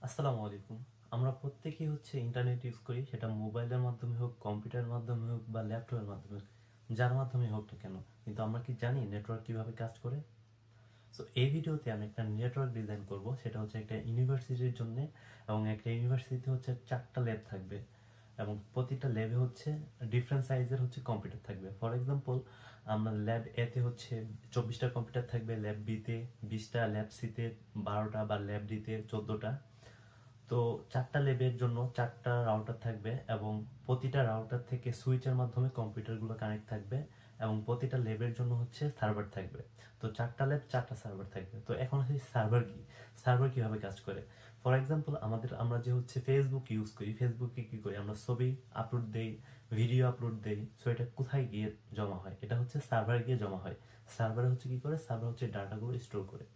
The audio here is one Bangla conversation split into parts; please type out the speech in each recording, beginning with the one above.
আসসালামু আলাইকুম। আমরা প্রত্যেকেই ইন্টারনেট ইউজ করি, সেটা মোবাইলের মাধ্যমে হোক, কম্পিউটারের মাধ্যমে হোক বা ল্যাপটপের মাধ্যমে হোক, যার মাধ্যমে হোক না কেন। কিন্তু আমরা কি জানি নেটওয়ার্ক কিভাবে কাজ করে? সো এই ভিডিওতে আমি একটা নেটওয়ার্ক ডিজাইন করব, সেটা একটা ইউনিভার্সিটির জন্য। এবং একটা ইউনিভার্সিটিতে 4টা ল্যাব থাকবে, এবং প্রতিটা ল্যাবে ডিফারেন্ট সাইজের কম্পিউটার থাকবে। ফর এক্সাম্পল, আমরা ল্যাব এ তে 24টা কম্পিউটার থাকবে, ল্যাব বি তে 20টা, ল্যাব সি তে 12টা, বা ল্যাব ডি তে 14টা। তো 4টা ল্যাবের জন্য 4টা রাউটার থাকবে, এবং প্রতিটা রাউটার থেকে সুইচের মাধ্যমে কম্পিউটারগুলো কানেক্ট থাকবে, এবং প্রতিটা ল্যাবের জন্য সার্ভার থাকবে। তো 4টা ল্যাব 4টা সার্ভার থাকবে। তো এখন সার্ভার কি, সার্ভার কিভাবে কাজ করে? ফর এক্সাম্পল, আমরা যে ফেসবুক ইউজ করি, ফেসবুকে কি করি, আমরা ছবি আপলোড দেই, ভিডিও আপলোড দেই। সো এটা কোথায় গিয়ে জমা হয়? এটা সার্ভারে গিয়ে জমা হয়। সার্ভারে কি করে? সার্ভার ডাটাগুলো স্টোর করে।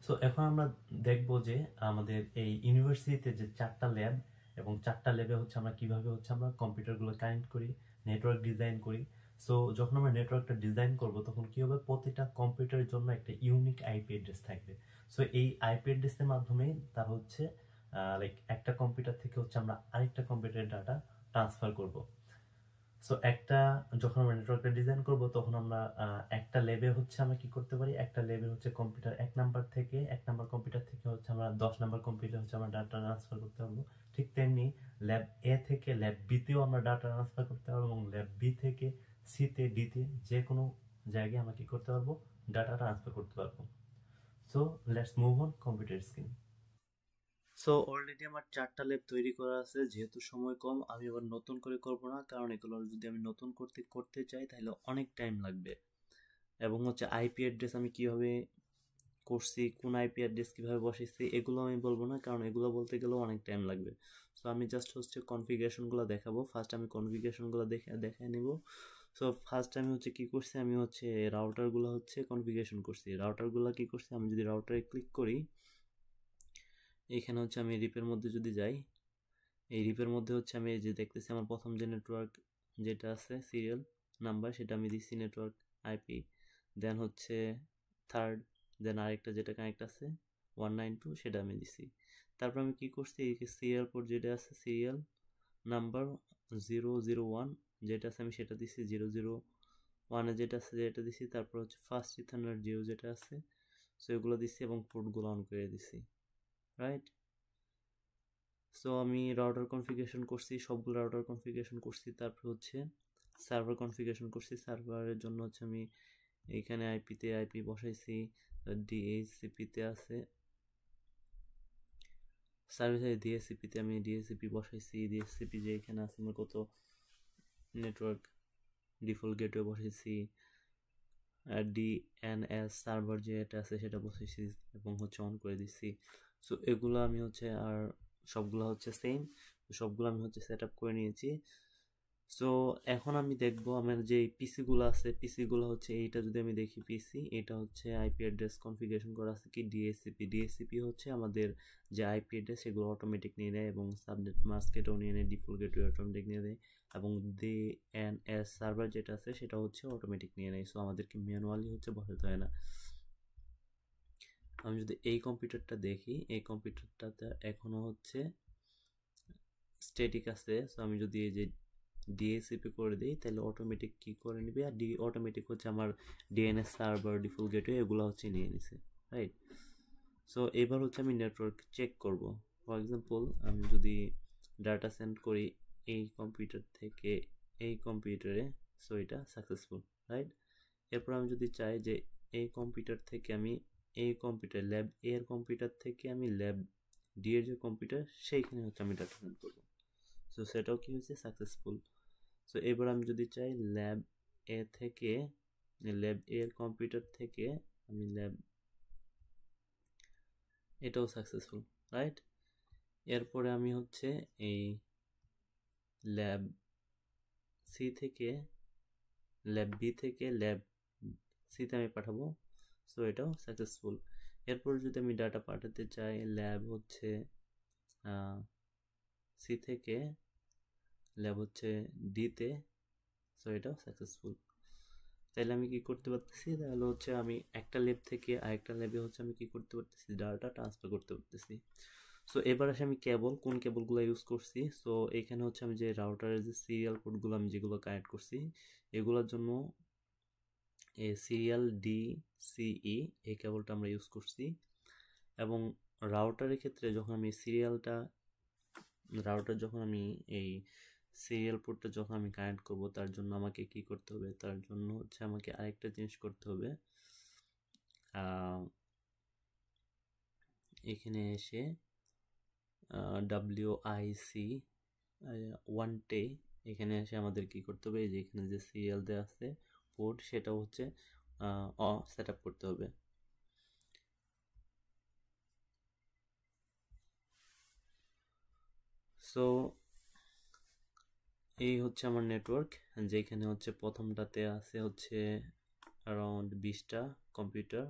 সো এখন আমরা দেখব যে আমাদের এই ইউনিভার্সিটিতে যে 4টা ল্যাব, এবং 4টা ল্যাবে আমরা কিভাবে আমরা কম্পিউটারগুলো কানেক্ট করি, নেটওয়ার্ক ডিজাইন করি। সো যখন আমরা নেটওয়ার্কটা ডিজাইন করব, তখন কি হবে, প্রতিটা কম্পিউটারের জন্য একটা ইউনিক আইপি অ্যাড্রেস থাকবে। সো এই আইপি অ্যাড্রেসের মাধ্যমে তার লাইক একটা কম্পিউটার থেকে আমরা আরেকটা কম্পিউটারের ডাটা ট্রান্সফার করব। সো যখন আমরা নেটওয়ার্কটা ডিজাইন করব, তখন আমরা একটা ল্যাবে আমরা কি করতে পারি, একটা ল্যাবে কম্পিউটার 1 নাম্বার কম্পিউটার থেকে আমরা 10 নাম্বার কম্পিউটার আমরা ডাটা ট্রান্সফার করতে পারবো। ঠিক তেমনি ল্যাব এ থেকে ল্যাব বি তেও আমরা ডাটা ট্রান্সফার করতে পারবো, এবং ল্যাব বি থেকে সি তে ডি তে যে কোনো জায়গায় আমরা কি করতে পারবো, ডাটা ট্রান্সফার করতে পারবো। So let's move on computer screen. So already আমার 4টা ল্যাব তৈরি করা আছে। যেহেতু সময় কম, আমি আবার নতুন করে করব না, কারণ এগুলো যদি আমি নতুন করতে চাই তাহলে অনেক টাইম লাগবে। এবং আইপি অ্যাড্রেস আমি কিভাবে করছি, কোন আইপি অ্যাড্রেস কিভাবে বসাইছি, এগুলো আমি বলবো না, কারণ এগুলো বলতে গেলেও অনেক টাইম লাগবে। সো আমি জাস্ট কনফিগারেশনগুলো দেখাবো। ফার্স্ট আমি কনফিগারেশনগুলো দেখাই নিব। সো ফার্স্ট আমি কি করছি, আমি রাউটারগুলো কনফিগারেশন করছি। রাউটারগুলো কি করছি, আমি যদি রাউটারে ক্লিক করি, এখানে আমি রিপের মধ্যে যদি যাই, এই রিপের মধ্যে আমি এই যে দেখতেছি আমার প্রথম যে নেটওয়ার্ক যেটা আছে সিরিয়াল নাম্বার, সেটা আমি দিচ্ছি নেটওয়ার্ক আইপি। দেন থার্ড, দেন আরেকটা যেটা কানেক্ট আছে 192, সেটা আমি দিছি। তারপর আমি কি করছি, এই সিরিয়াল পোর্ট যেটা আছে, সিরিয়াল নাম্বার 001 যেটা আছে, আমি সেটা দিছি। 001-এ যেটা আছে যেটা দিছি। তারপর ফার্স্ট ইথারনেট জিও যেটা আছে, সো এগুলো দিছি, এবং পোর্টগুলো অন করে দিছি। রাইট? সো আমি রাউটার কনফিগারেশন করছি, সবগুলো রাউটার কনফিগারেশন করছি। তারপর সার্ভার কনফিগারেশন করছি। সার্ভারের জন্য আমি এইখানে আইপিতে আইপি বসাইছি, ডিএইচসিপিতে আছে সার্ভিস, ডিএসসিপিতে আমি ডিএসসিপি বসাইছি। ডিএসসিপি যে এখানে আছে আমার কত নেটওয়ার্ক ডিফল্ট গেটওয়ে বসাইছি, ডিএনএস সার্ভার যেটা আছে সেটা বসাইছি, এবং অন করে দিচ্ছি। সো এগুলো আমি আর সবগুলো সেম, সবগুলো আমি সেট আপ করে নিয়েছি। সো এখন আমি দেখবো আমার যে পিসিগুলো আছে, পিসিগুলো এইটা যদি আমি দেখি, পিসি এটা আইপি অ্যাড্রেস কনফিগারেশন করা আছে কি ডিএসসিপি। ডিএসসিপি আমাদের যে আইপি অ্যাড্রেস সেগুলো অটোমেটিক নিয়ে নেয়, এবং সাবনেট মাস্কেটও নিয়ে নেয়, ডিফল্ট গেটওয়ে অটোমেটিক নিয়ে নেয়, এবং ডিএনএস সার্ভার যেটা আছে সেটা অটোমেটিক নিয়ে নেয়। সো আমাদেরকে ম্যানুয়ালি বসাতে হয় না। আমি যদি এই কম্পিউটারটা দেখি, এই কম্পিউটারটাতে এখনো স্ট্যাটিক আছে। সো আমি যদি এই যে ডিএসসিপি করে দিই, তাহলে অটোমেটিক কি করে নিবে, আর অটোমেটিক আমার ডিএনএস সার্ভার ডিফল্ট গেটওয়ে এগুলো নিয়ে নিছে। রাইট? সো এবার আমি নেটওয়ার্ক চেক করব। ফর এক্সাম্পল, আমি যদি ডাটা সেন্ড করি এই কম্পিউটার থেকে এই কম্পিউটারে, সো এটা সাকসেসফুল। রাইট? এরপর আমি যদি চাই যে এই কম্পিউটার থেকে আমি এই কম্পিউটার ল্যাব এর কম্পিউটার থেকে আমি ল্যাব ডি এর যে কম্পিউটার সেইখানে আমি ডাটা সেন্ড করবো। সো সেটাও কি হয়েছে, সাকসেসফুল। সো এবার আমি যদি চাই ল্যাব এ থেকে, ল্যাব এর কম্পিউটার থেকে আমি ল্যাব, এটাও সাকসেসফুল। রাইট? এরপরে আমি এই ল্যাব সি থেকে, ল্যাব বি থেকে ল্যাব সিতে আমি পাঠাবো। সো এটাও সাকসেসফুল। এরপর যদি আমি ডাটা পাঠাতে চাই ল্যাব সি থেকে ল্যাব ডিতে, সো এটাও সাকসেসফুল। তাহলে আমি কি করতে পারতেছি, তাহলে আমি একটা ল্যাব থেকে আরেকটা ল্যাবে আমি কি করতে পারতেছি, ডাটা ট্রান্সফার করতে পারতেছি। সো এবার আসে আমি কোন কেবলগুলো ইউজ করছি। সো এখানে হচ্ছে আমি যে রাউটারের যে সিরিয়াল পোর্টগুলো আমি যেগুলো কানেক্ট করছি এগুলোর জন্য সিরিয়াল DCE এই কেবলটা আমরা ইউজ করছি। এবং রাউটারের ক্ষেত্রে যখন আমি এই সিরিয়াল পোর্টটা যখন আমি কানেক্ট করব তার জন্য আমাকে কি করতে হবে, তার জন্য হচ্ছে আমাকে আরেকটা জিনিস করতে হবে। এখানে এসে WIC 1টে এখানে এসে আমাদের কি করতে হবে, এই যে এখানে যে সিরিয়াল দেওয়া আছে পোর্ট সেটা হচ্ছে সেট আপ করতে হবে। সো এই হচ্ছে আমার নেটওয়ার্ক, যেখানে হচ্ছে প্রথমটাতে আছে হচ্ছে অ্যারাউন্ড 20টা কম্পিউটার,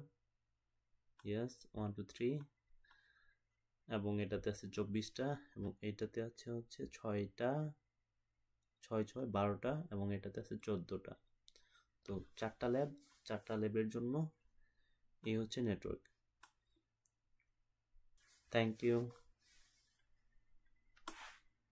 ইয়েস 1 2 3, এবং এটাতে আছে 24টা, এবং এটাতে আছে হচ্ছে 6টা, 6 6 12টা, এবং এটাতে আছে 14টা। তো 4টা ল্যাবের জন্য এই হচ্ছে নেটওয়ার্ক। Thank you.